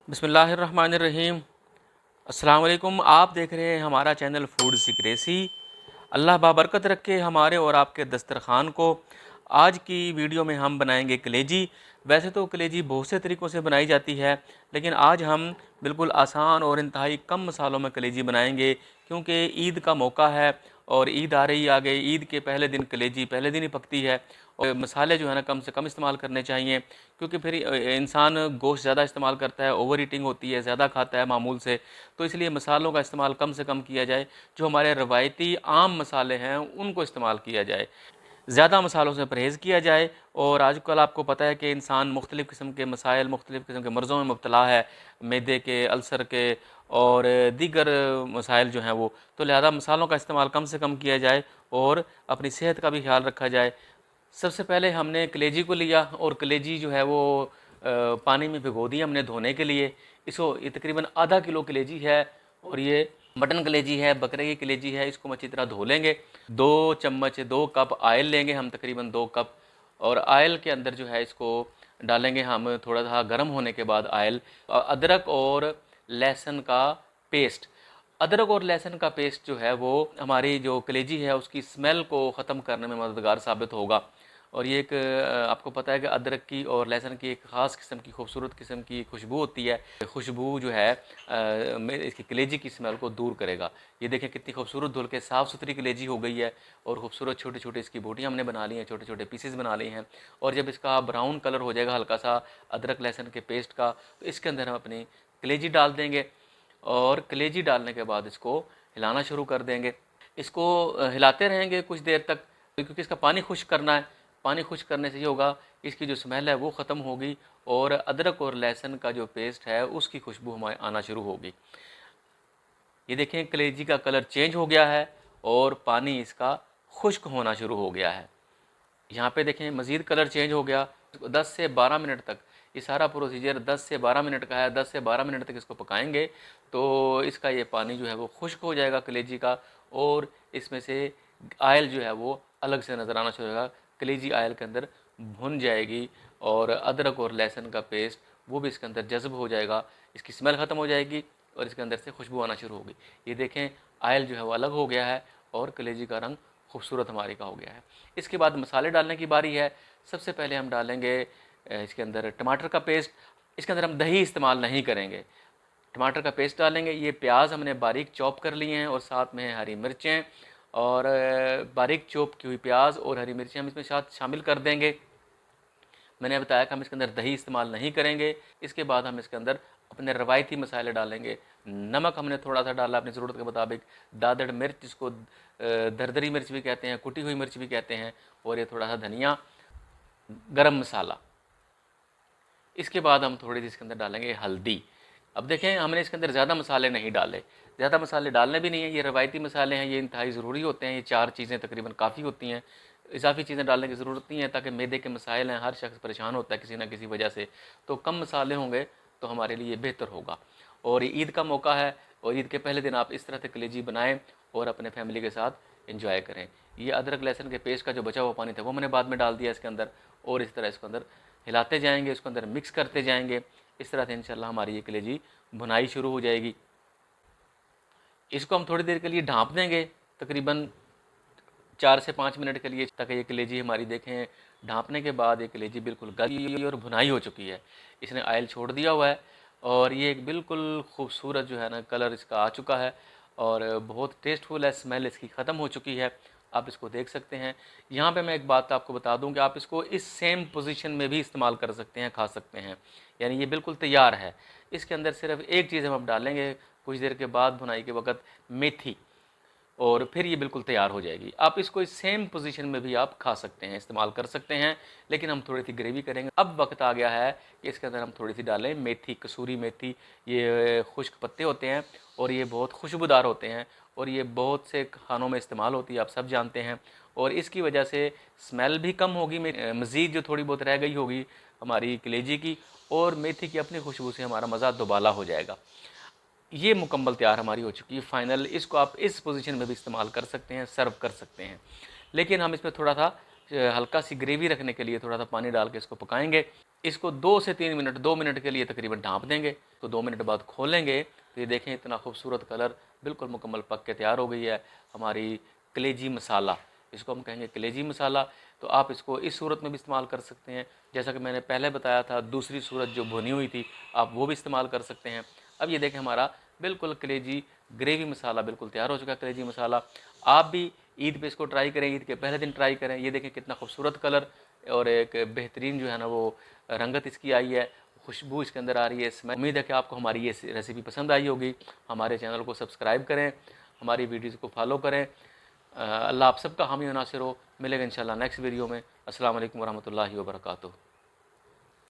बिस्मिल्लाहिर्रहमानिर्रहीम। अस्सलाम वालेकुम। आप देख रहे हैं हमारा चैनल फूड सिक्रेसी। अल्लाह बाबरकत रखे हमारे और आपके दस्तरखान को। आज की वीडियो में हम बनाएंगे कलेजी। वैसे तो कलेजी बहुत से तरीक़ों से बनाई जाती है, लेकिन आज हम बिल्कुल आसान और इंतहाई कम मसालों में कलेजी बनाएंगे, क्योंकि ईद का मौका है और ईद आ रही आगे। ईद के पहले दिन कलेजी पहले दिन ही पकती है और मसाले जो है ना कम से कम इस्तेमाल करने चाहिए, क्योंकि फिर इंसान गोश्त ज़्यादा इस्तेमाल करता है, ओवर ईटिंग होती है, ज़्यादा खाता है मामूल से। तो इसलिए मसालों का इस्तेमाल कम से कम किया जाए। जो हमारे रवायती आम मसाले हैं उनको इस्तेमाल किया जाए, ज़्यादा मसालों से परहेज़ किया जाए। और आजकल आपको पता है कि इंसान मुख्तलिफ़ किस्म के मसाइल, मुख्तलिफ़ किस्म के मर्ज़ों में मुब्तला है, मैदे के, अल्सर के और दीगर मसाइल जो हैं वो। तो लिहाजा मसालों का इस्तेमाल कम से कम किया जाए और अपनी सेहत का भी ख्याल रखा जाए। सबसे पहले हमने कलेजी को लिया और कलेजी जो है वो पानी में भिगो दी हमने धोने के लिए। इसको ये तकरीबन आधा किलो कलेजी है और ये मटन कलेजी है, बकरे की कलेजी है। इसको हम अच्छी तरह धो लेंगे। 2 कप आयल लेंगे हम, तकरीबन 2 कप। और आयल के अंदर जो है इसको डालेंगे हम थोड़ा सा गर्म होने के बाद आयल। अदरक और लहसुन का पेस्ट। अदरक और लहसुन का पेस्ट जो है वो हमारी जो कलेजी है उसकी स्मेल को ख़त्म करने में मददगार साबित होगा। और ये एक आपको पता है कि अदरक की और लहसुन की एक ख़ास किस्म की खूबसूरत किस्म की खुशबू होती है। खुशबू जो है इसकी कलेजी की स्मेल को दूर करेगा। ये देखें कितनी खूबसूरत धुल के साफ़ सुथरी कलेजी हो गई है और खूबसूरत छोटे छोटे इसकी बोटियाँ हमने बना ली हैं, छोटे छोटे पीसेस बना लिए हैं। और जब इसका ब्राउन कलर हो जाएगा हल्का सा अदरक लहसुन के पेस्ट का, तो इसके अंदर हम अपनी कलेजी डाल देंगे। और कलेजी डालने के बाद इसको हिलाना शुरू कर देंगे। इसको हिलाते रहेंगे कुछ देर तक, क्योंकि इसका पानी खुश्क करना है। पानी खुश्क करने से ये होगा, इसकी जो स्मेल है वो ख़त्म होगी और अदरक और लहसुन का जो पेस्ट है उसकी खुशबू हमारे आना शुरू होगी। ये देखें कलेजी का कलर चेंज हो गया है और पानी इसका खुश्क होना शुरू हो गया है। यहाँ पे देखें मज़ीद कलर चेंज हो गया। 10 से 12 मिनट तक ये सारा प्रोसीजर 10 से 12 मिनट का है। 10 से 12 मिनट तक इसको पकाएंगे तो इसका ये पानी जो है वो खुश्क हो जाएगा कलेजी का, और इसमें से आयल जो है वो अलग से नज़र आना शुरू होगा। कलेजी आयल के अंदर भुन जाएगी और अदरक और लहसुन का पेस्ट वो भी इसके अंदर जज़्ब हो जाएगा। इसकी स्मेल ख़त्म हो जाएगी और इसके अंदर से खुशबू आना शुरू होगी। ये देखें आयल जो है वो अलग हो गया है और कलेजी का रंग खूबसूरत हमारे का हो गया है। इसके बाद मसाले डालने की बारी है। सबसे पहले हम डालेंगे इसके अंदर टमाटर का पेस्ट। इसके अंदर हम दही इस्तेमाल नहीं करेंगे, टमाटर का पेस्ट डालेंगे। ये प्याज हमने बारीक चॉप कर लिए हैं और साथ में हरी मिर्चें और बारीक चॉप की हुई प्याज और हरी मिर्चें हम इसमें साथ शामिल कर देंगे। मैंने बताया कि हम इसके अंदर दही इस्तेमाल नहीं करेंगे। इसके बाद हम इसके अंदर अपने रवायती मसाले डालेंगे। नमक हमने थोड़ा सा डाला अपनी ज़रूरत के मुताबिक। दादड़ मिर्च, जिसको दरदरी मिर्च भी कहते हैं, कुटी हुई मिर्च भी कहते हैं, और ये थोड़ा सा धनिया, गरम मसाला। इसके बाद हम थोड़ी सी इसके अंदर डालेंगे हल्दी। अब देखें हमने इसके अंदर ज़्यादा मसाले नहीं डाले, ज़्यादा मसाले डालने भी नहीं है। ये रवायती मसाले हैं, ये इंतहाई ज़रूरी होते हैं। ये 4 चीज़ें तकरीबन काफ़ी होती हैं। इजाफी चीज़ें डालने की ज़रूरत नहीं है, ताकि मैदे के मसाइल हैं, हर शख्स परेशान होता है किसी ना किसी वजह से। तो कम मसाले होंगे तो हमारे लिए बेहतर होगा। और ये ईद का मौका है और ईद के पहले दिन आप इस तरह से कलेजी बनाएं और अपने फैमिली के साथ इंजॉय करें। ये अदरक लहसुन के पेस्ट का जो बचा हुआ पानी था वो मैंने बाद में डाल दिया इसके अंदर, और इस तरह इसके अंदर हिलाते जाएंगे, इसके अंदर मिक्स करते जाएंगे। इस तरह से इंशाल्लाह हमारी ये कलेजी भुनाई शुरू हो जाएगी। इसको हम थोड़ी देर के लिए ढाँप देंगे, तकरीबन 4 से 5 मिनट के लिए, ताकि ये कलेजी हमारी देखें ढाँपने के बाद ये कलेजी बिल्कुल गली और भुनाई हो चुकी है। इसने आयल छोड़ दिया हुआ है और ये एक बिल्कुल खूबसूरत जो है ना कलर इसका आ चुका है और बहुत टेस्टफुल है। स्मेल इसकी ख़त्म हो चुकी है, आप इसको देख सकते हैं। यहाँ पे मैं एक बात आपको बता दूं कि आप इसको इस सेम पोजीशन में भी इस्तेमाल कर सकते हैं, खा सकते हैं। यानी ये बिल्कुल तैयार है। इसके अंदर सिर्फ एक चीज़ हम अब डालेंगे कुछ देर के बाद भुनाई के वक्त, मेथी, और फिर ये बिल्कुल तैयार हो जाएगी। आप इसको इस सेम पोजीशन में भी आप खा सकते हैं, इस्तेमाल कर सकते हैं, लेकिन हम थोड़ी सी ग्रेवी करेंगे। अब वक्त आ गया है कि इसके अंदर हम थोड़ी सी डालें मेथी, कसूरी मेथी। ये खुश्क पत्ते होते हैं और ये बहुत खुशबूदार होते हैं और ये बहुत से खानों में इस्तेमाल होती है, आप सब जानते हैं। और इसकी वजह से स्मेल भी कम होगी, मज़ीद जो थोड़ी बहुत रह गई होगी हमारी कलेजी की, और मेथी की अपनी खुशबू से हमारा मज़ा दोबाला हो जाएगा। ये मुकम्मल तैयार हमारी हो चुकी है फाइनल। इसको आप इस पोजीशन में भी इस्तेमाल कर सकते हैं, सर्व कर सकते हैं, लेकिन हम इसमें थोड़ा सा हल्का सी ग्रेवी रखने के लिए थोड़ा सा पानी डाल के इसको पकाएंगे। इसको 2 से 3 मिनट, 2 मिनट के लिए तकरीबन ढाँप देंगे। तो 2 मिनट बाद खोलेंगे तो ये देखें इतना खूबसूरत कलर बिल्कुल मुकम्मल पक के तैयार हो गई है हमारी कलेजी मसाला। इसको हम कहेंगे कलेजी मसाला। तो आप इसको इस सूरत में भी इस्तेमाल कर सकते हैं, जैसा कि मैंने पहले बताया था। दूसरी सूरत जो भुनी हुई थी आप वो भी इस्तेमाल कर सकते हैं। अब ये देखें हमारा बिल्कुल कलेजी ग्रेवी मसाला बिल्कुल तैयार हो चुका है। कलेजी मसाला आप भी ईद पे इसको ट्राई करें, ईद के पहले दिन ट्राई करें। ये देखें कितना खूबसूरत कलर और एक बेहतरीन जो है ना वो रंगत इसकी आई है, खुशबू इसके अंदर आ रही है। इसमें उम्मीद है कि आपको हमारी ये रेसिपी पसंद आई होगी। हमारे चैनल को सब्सक्राइब करें, हमारी वीडियोज़ को फॉलो करें। अल्लाह आप सबका हामी व नासिर हो। मिलेगा इंशाल्लाह नेक्स्ट वीडियो में। अस्सलाम वालेकुम वरहमतुल्लाहि वबरकातुहू।